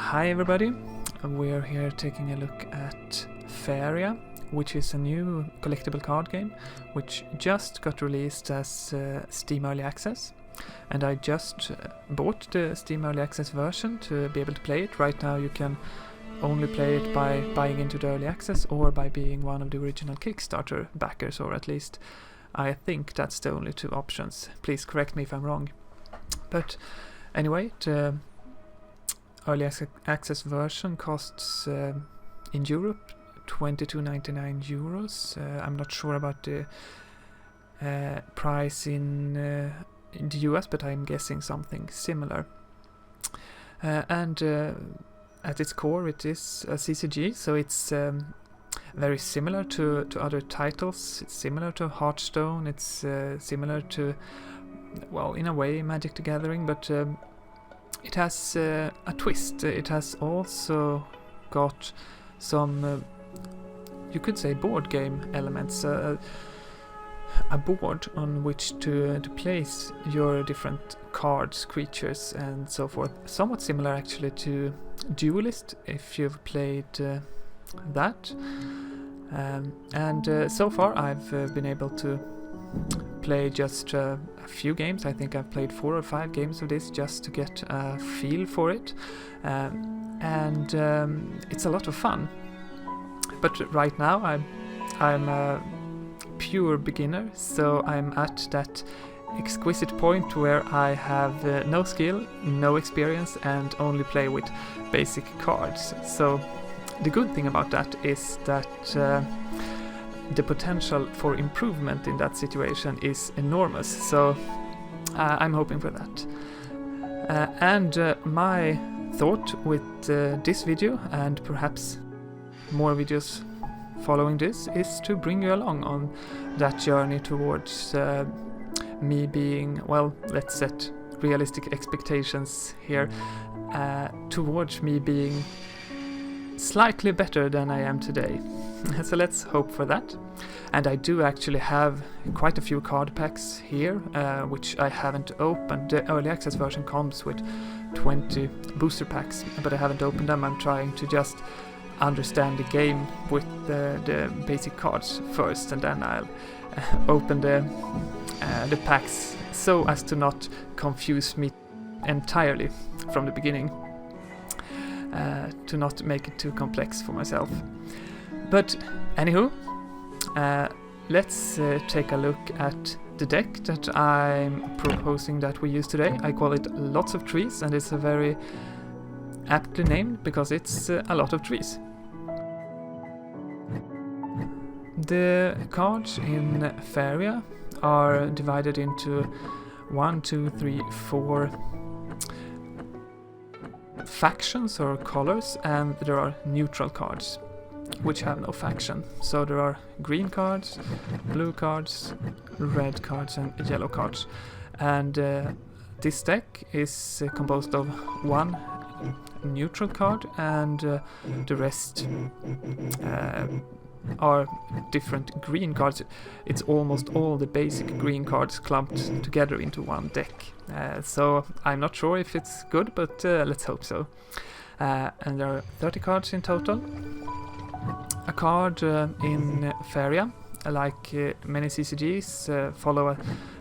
Hi everybody, we're here taking a look at Faeria, which is a new collectible card game which just got released as Steam Early Access, and I just bought the Steam Early Access version to be able to play it. Right now you can only play it by buying into the Early Access or by being one of the original Kickstarter backers, or at least I think that's the only two options. Please correct me if I'm wrong. But anyway, the Early Access version costs in Europe €22.99. I'm not sure about the price in the US, but I'm guessing something similar. And at its core it is a CCG, so it's very similar to other titles. It's similar to Hearthstone, it's similar to, well, in a way, Magic the Gathering, but it has a twist. It has also got some, you could say, board game elements. A board on which to place your different cards, creatures, and so forth. Somewhat similar actually to Duelist, if you've played that. And so far I've been able to play just a few games. I think I've played 4 or 5 games of this just to get a feel for it, and it's a lot of fun. But right now I'm a pure beginner, so I'm at that exquisite point where I have no skill, no experience, and only play with basic cards. So the good thing about that is that the potential for improvement in that situation is enormous, so I'm hoping for that. And my thought with this video, and perhaps more videos following this, is to bring you along on that journey towards me being, well, let's set realistic expectations here, towards me being slightly better than I am today. So let's hope for that. And I do actually have quite a few card packs here, which I haven't opened. The Early Access version comes with 20 booster packs, but I haven't opened them. I'm trying to just understand the game with the basic cards first, and then I'll open the packs so as to not confuse me entirely from the beginning, to not make it too complex for myself. But anywho, let's take a look at the deck that I'm proposing that we use today. I call it Lots of Trees, and it's a very aptly named because it's a lot of trees. The cards in Faeria are divided into 1, 2, 3, 4 factions or colors, and there are neutral cards which have no faction. So there are green cards, blue cards, red cards, and yellow cards. And this deck is composed of 1 neutral card, and the rest are different green cards. It's almost all the basic green cards clumped together into one deck. So I'm not sure if it's good, but let's hope so. And there are 30 cards in total. A card in Faeria, like many CCGs, follow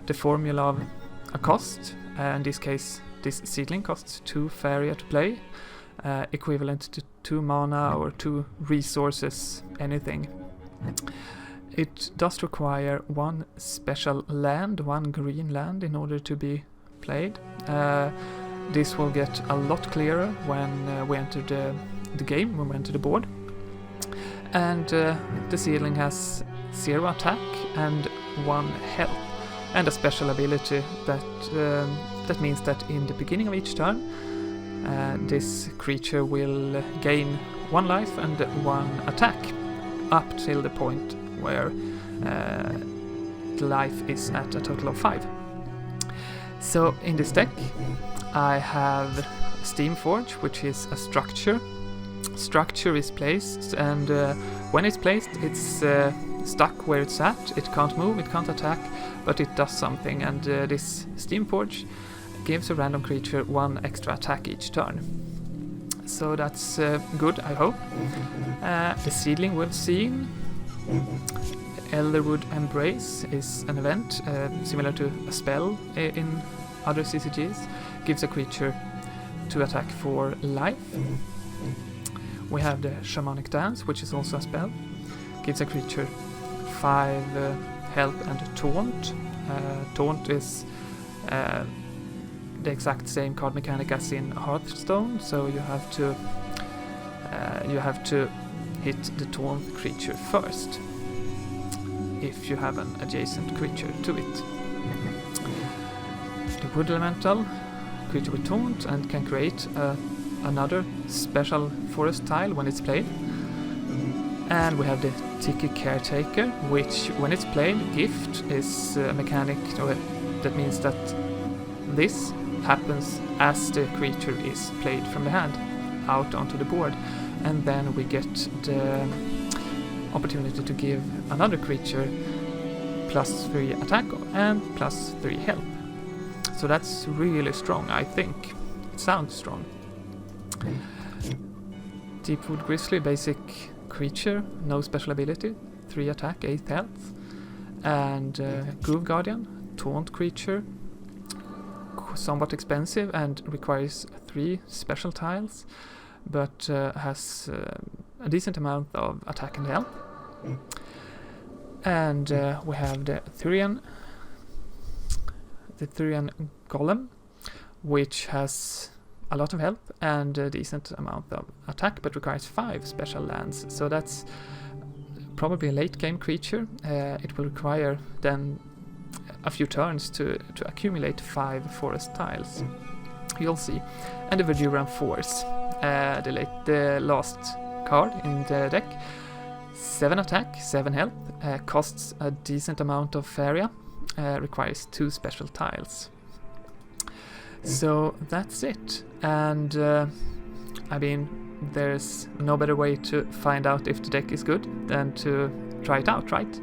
the formula of a cost. In this case, this seedling costs 2 Faeria to play, equivalent to 2 mana or 2 resources, anything. It does require 1 special land, 1 green land, in order to be played. This will get a lot clearer when we enter the game, when we enter the board. And the seedling has 0 attack and 1 health, and a special ability that means that in the beginning of each turn, this creature will gain 1 life and 1 attack, up till the point where the life is at a total of 5. So in this deck I have Steamforge, which is a structure. Structure is placed, and when it's placed it's stuck where it's at. It can't move, it can't attack, but it does something, and this Steamforge gives a random creature 1 extra attack each turn. so that's good, I hope. The seedling we've seen. Elderwood Embrace is an event similar to a spell in other CCGs. Gives a creature 2 attack for life. We have the Shamanic Dance, which is also a spell. Gives a creature 5 health and taunt. Taunt is the exact same card mechanic as in Hearthstone, so you have to hit the taunt creature first if you have an adjacent creature to it. The Wood Elemental, creature with taunt, and can create another special forest tile when it's played. And we have the Tiki Caretaker, which when it's played, gift is a mechanic that means that this happens as the creature is played from the hand out onto the board, and then we get the opportunity to give another creature +3 attack and +3 health. So that's really strong, I think. It sounds strong. Deepwood Grizzly, basic creature, no special ability, 3 attack, 8 health. And Groove Guardian, taunt creature, somewhat expensive and requires 3 special tiles, but has a decent amount of attack and health. And we have the Thurian Golem, which has a lot of health and a decent amount of attack, but requires 5 special lands. So that's probably a late game creature. It will require then a few turns to accumulate 5 forest tiles. You'll see. And the Verduran Force, the last card in the deck. 7 attack, 7 health, costs a decent amount of Faeria, requires 2 special tiles. So that's it. And I mean, there's no better way to find out if the deck is good than to try it out, right?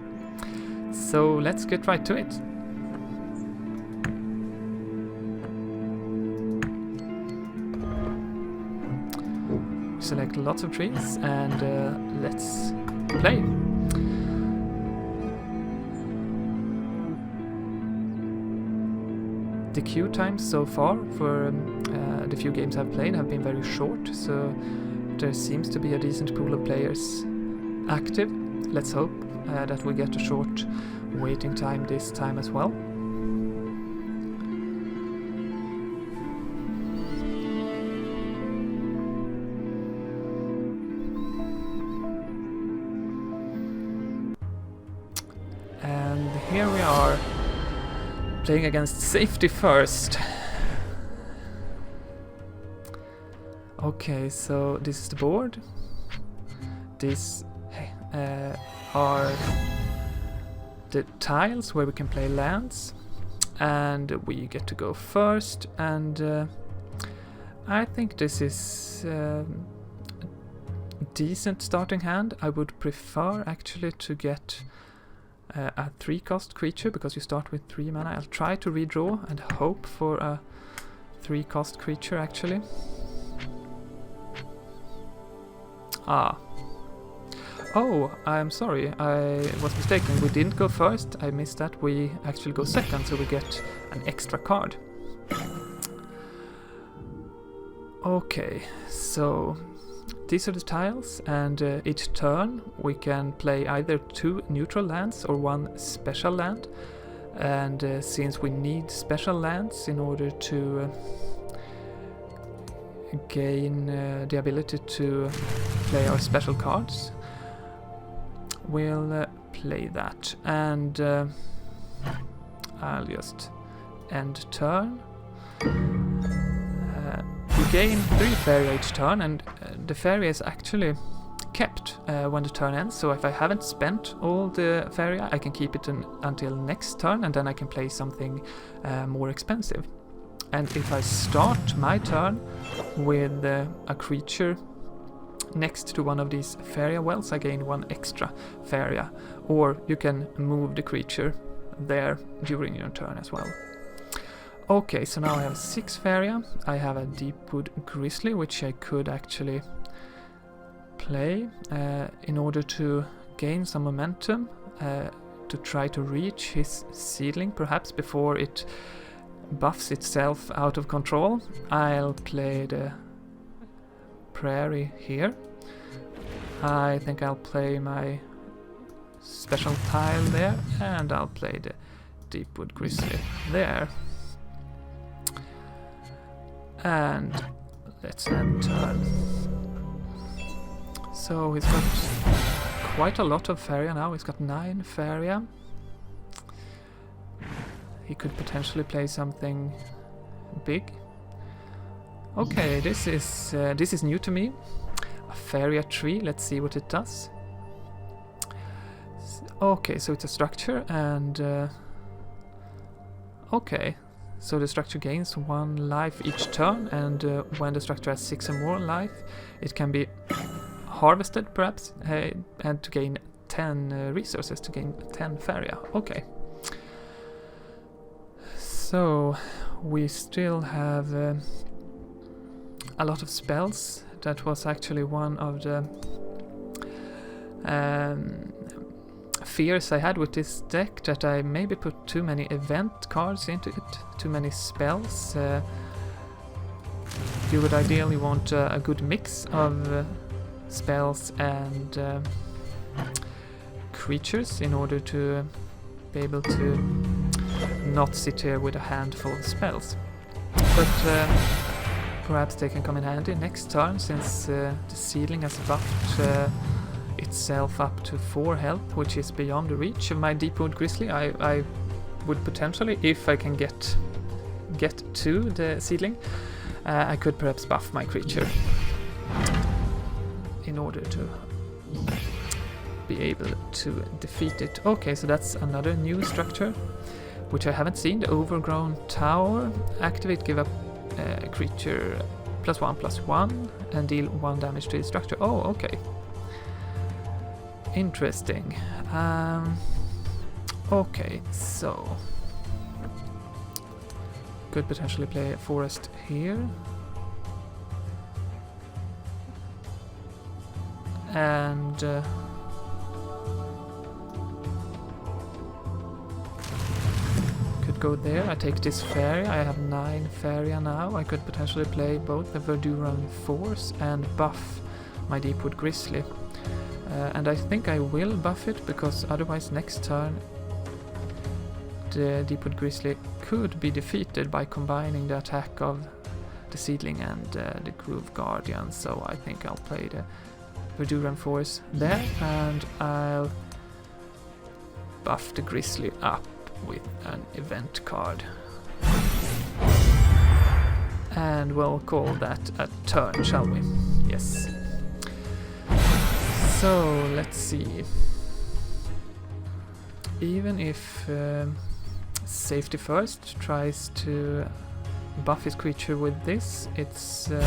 So let's get right to it. Select lots of trees and let's play. The queue times so far for the few games I've played have been very short, so there seems to be a decent pool of players active. Let's hope that we get a short waiting time this time as well. And here we are, playing against Safety First. Okay, so this is the board. These are the tiles where we can play lands, and we get to go first. And I think this is a decent starting hand. I would prefer actually to get a 3-cost creature, because you start with 3 mana. I'll try to redraw and hope for a 3-cost creature actually. Oh, I'm sorry, I was mistaken. We didn't go first, I missed that. We actually go second, so we get an extra card. Okay, so these are the tiles, and each turn we can play either 2 neutral lands or 1 special land. And since we need special lands in order to gain the ability to play our special cards, we'll play that. And I'll just end turn. We gain 3 Faeria each turn, and the Faeria is actually kept when the turn ends. So if I haven't spent all the Faeria, I can keep it until next turn, and then I can play something more expensive. And if I start my turn with a creature next to one of these Faeria wells, I gain 1 extra Faeria. Or you can move the creature there during your turn as well. Okay, so now I have 6 Faeria. I have a Deepwood Grizzly, which I could actually play in order to gain some momentum, to try to reach his seedling perhaps before it buffs itself out of control. I'll play the Prairie here. I think I'll play my special tile there, and I'll play the Deepwood Grizzly there. And let's end turn. So he's got quite a lot of Faeria now. He's got 9 Faeria. He could potentially play something big. Okay, this is new to me. A Faeria tree. Let's see what it does. Okay, so it's a structure, and okay, so the structure gains 1 life each turn, and when the structure has 6 or more life, it can be harvested perhaps, and to gain 10 resources, to gain 10 Faeria. Okay. So we still have a lot of spells. That was actually one of the fears I had with this deck, that I maybe put too many event cards into it, too many spells. You would ideally want a good mix of spells and creatures in order to be able to not sit here with a handful of spells. But perhaps they can come in handy next turn, since the seedling has buffed itself up to 4 health, which is beyond the reach of my Deepwood Grizzly. I would potentially, if I can get to the seedling, I could perhaps buff my creature in order to be able to defeat it. Okay, so that's another new structure, which I haven't seen. The Overgrown Tower. Activate, give up creature +1/+1 and deal 1 damage to the structure. Oh, okay. Interesting. Okay, so could potentially play a forest here. And could go there. I take this Faeria. I have 9 Faeria now. I could potentially play both the Verduran Force and buff my Deepwood Grizzly. And I think I will buff it, because otherwise next turn the Deepwood Grizzly could be defeated by combining the attack of the Seedling and the Groove Guardian. So I think I'll play the Verduran Force there, and I'll buff the Grizzly up with an event card. And we'll call that a turn, shall we? Yes. So let's see. Even if Safety First tries to buff his creature with this, it's the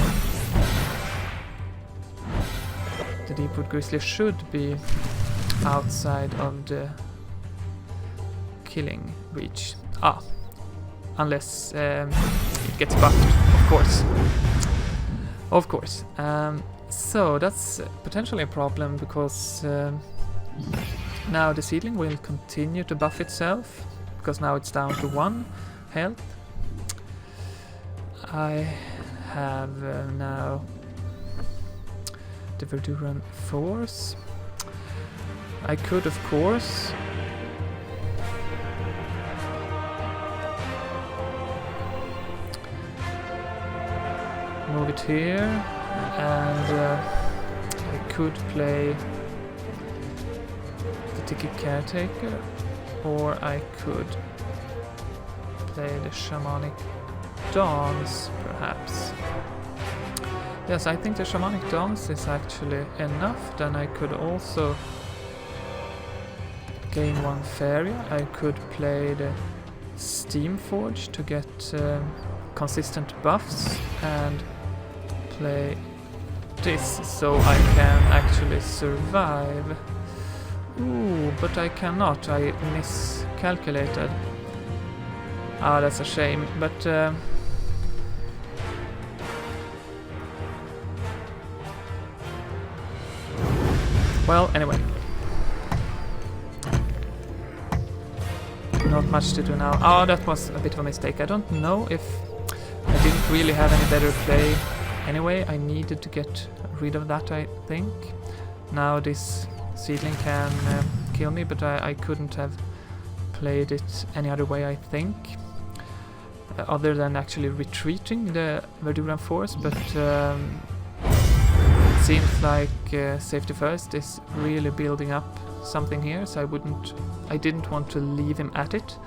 Deepwood Grizzly should be outside of the killing reach. Unless it gets buffed, of course. Of course. So that's potentially a problem, because now the Seedling will continue to buff itself, because now it's down to 1 health. I have now the Verduran Force. I could, of course, move it here, and I could play the Ticket Caretaker, or I could play the Shamanic Dance, perhaps. Yes, I think the Shamanic Dance is actually enough. Then I could also gain 1 Faeria. I could play the Steamforge to get consistent buffs, and play this so I can actually survive. Ooh, but I cannot. I miscalculated. Ah, that's a shame, but well, anyway. Not much to do now. Oh, that was a bit of a mistake. I don't know if I didn't really have any better play. Anyway, I needed to get rid of that, I think. Now this seedling can kill me, but I couldn't have played it any other way, I think. Other than actually retreating the Verduran force, but it seems like safety first is really building up something here, so I didn't want to leave him at it.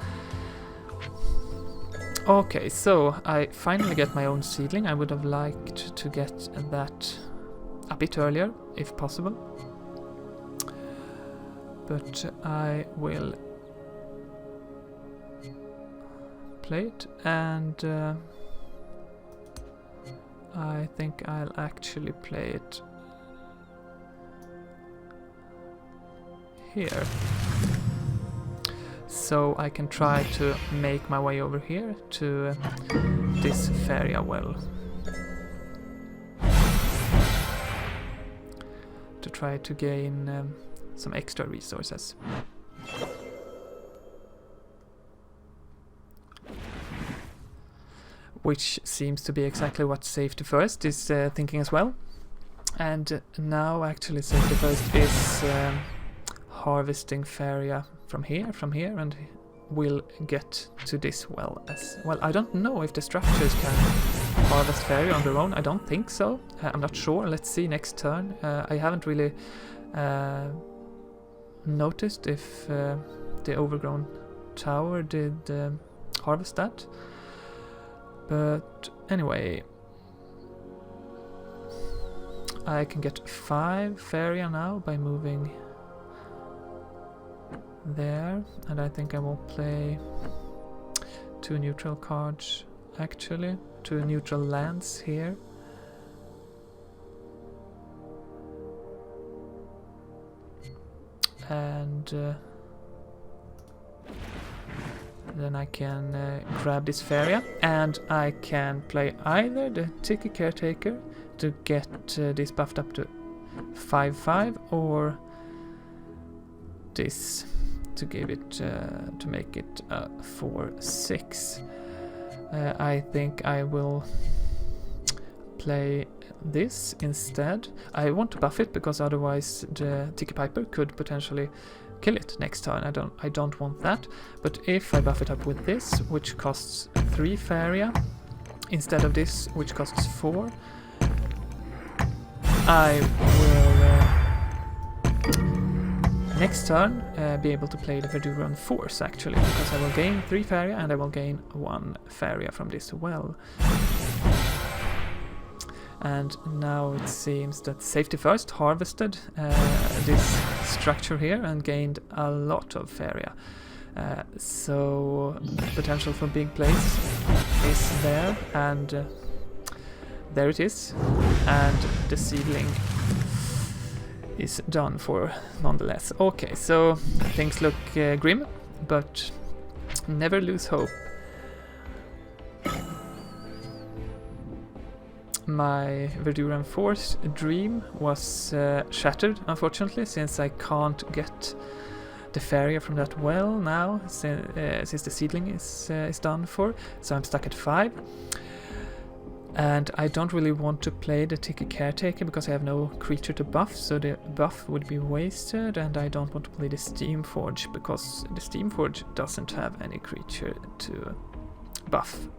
Okay, so I finally get my own seedling. I would have liked to get that a bit earlier, if possible. But I will play it, and I think I'll actually play it here, so I can try to make my way over here to this Faeria well, to try to gain some extra resources. Which seems to be exactly what Safety First is thinking as well. And now actually Safety First is harvesting Faeria from here, and will get to this well as well. I don't know if the structures can harvest Faeria on their own. I don't think so. I'm not sure. Let's see next turn. I haven't really noticed if the overgrown tower did harvest that. But anyway, I can get 5 Faeria now by moving there, and I think I will play 2 neutral cards, actually, 2 neutral lands here. And then I can grab this Faeria, and I can play either the Tiki Caretaker to get this buffed up to 5/5, or this to give it to make it 4/6. I think I will play this instead. I want to buff it because otherwise the Tiki Piper could potentially kill it next turn. I don't want that. But if I buff it up with this, which costs 3 Faeria, instead of this, which costs 4, I will next turn be able to play the Verduran Force, actually, because I will gain 3 Faeria and I will gain 1 Faeria from this well. And now it seems that Safety First harvested this structure here and gained a lot of Faeria. So potential for big plays is there, and there it is. And the seedling is done for nonetheless. Okay, so things look grim, but never lose hope. My Verduran Force dream was shattered, unfortunately, since I can't get the Faeria from that well now, since the seedling is done for. So I'm stuck at 5. And I don't really want to play the Tiki Caretaker because I have no creature to buff, so the buff would be wasted, and I don't want to play the Steamforge because the Steamforge doesn't have any creature to buff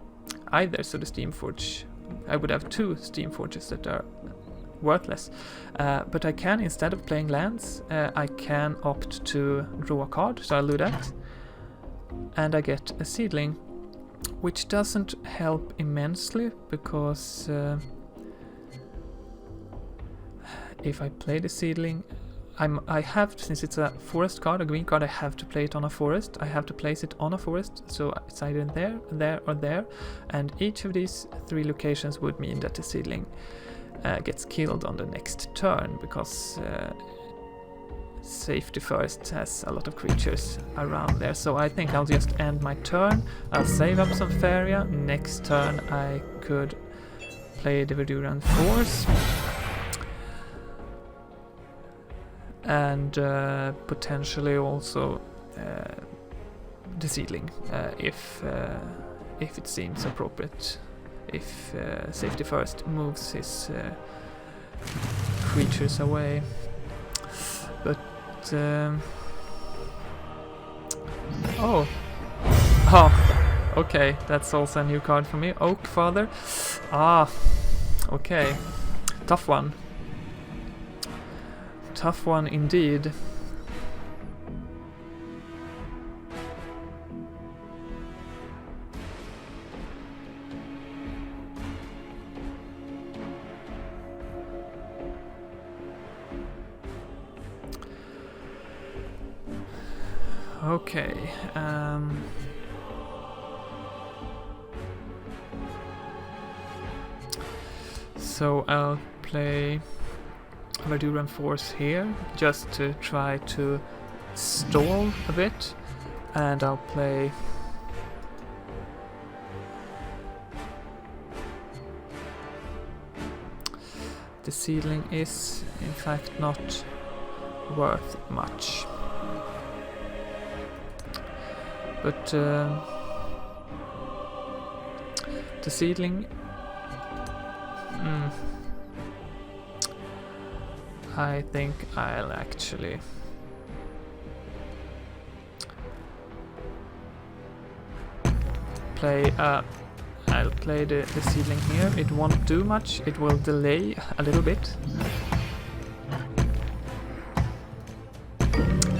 either, so the Steamforge, I would have 2 Steamforges that are worthless. But I can, instead of playing lands, I can opt to draw a card, so I'll do that. And I get a seedling, which doesn't help immensely, because if I play the seedling, I have, since it's a forest card, a green card, I have to play it on a forest. I have to place it on a forest, so it's either there, or there. And each of these 3 locations would mean that the seedling gets killed on the next turn, because safety first has a lot of creatures around there, so I think I'll just end my turn. I'll save up some Faeria. Next turn I could play the Verduran Force and potentially also the Seedling if it seems appropriate. If safety first moves his creatures away. But oh, okay, that's also a new card for me. Oak Father. Okay, tough one. Tough one indeed. Okay, so I'll play Verduran Force here just to try to stall a bit, and I'll play the Seedling is in fact not worth much. But the Seedling, I think I'll actually play. I'll play the Seedling here. It won't do much. It will delay a little bit.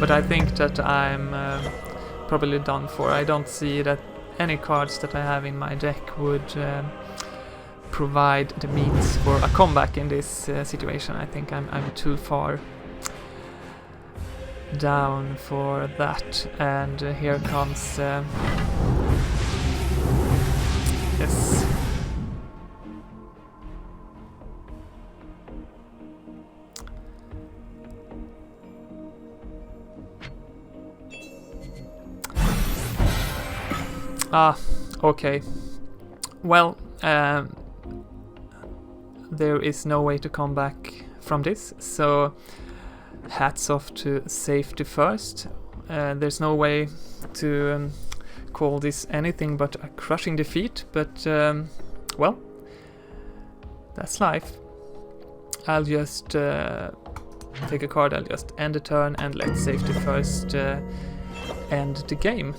But I think that I'm probably done for. I don't see that any cards that I have in my deck would provide the means for a comeback in this situation. I think I'm too far down for that. And here comes yes. Okay. Well, there is no way to come back from this, so hats off to safety first. There's no way to call this anything but a crushing defeat, but well, that's life. I'll just take a card, I'll just end the turn and let safety first end the game.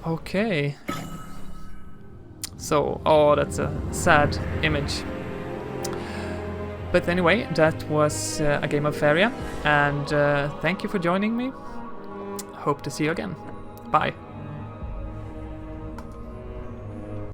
Okay. So, that's a sad image. But anyway, that was a game of Faeria, and thank you for joining me. Hope to see you again. Bye.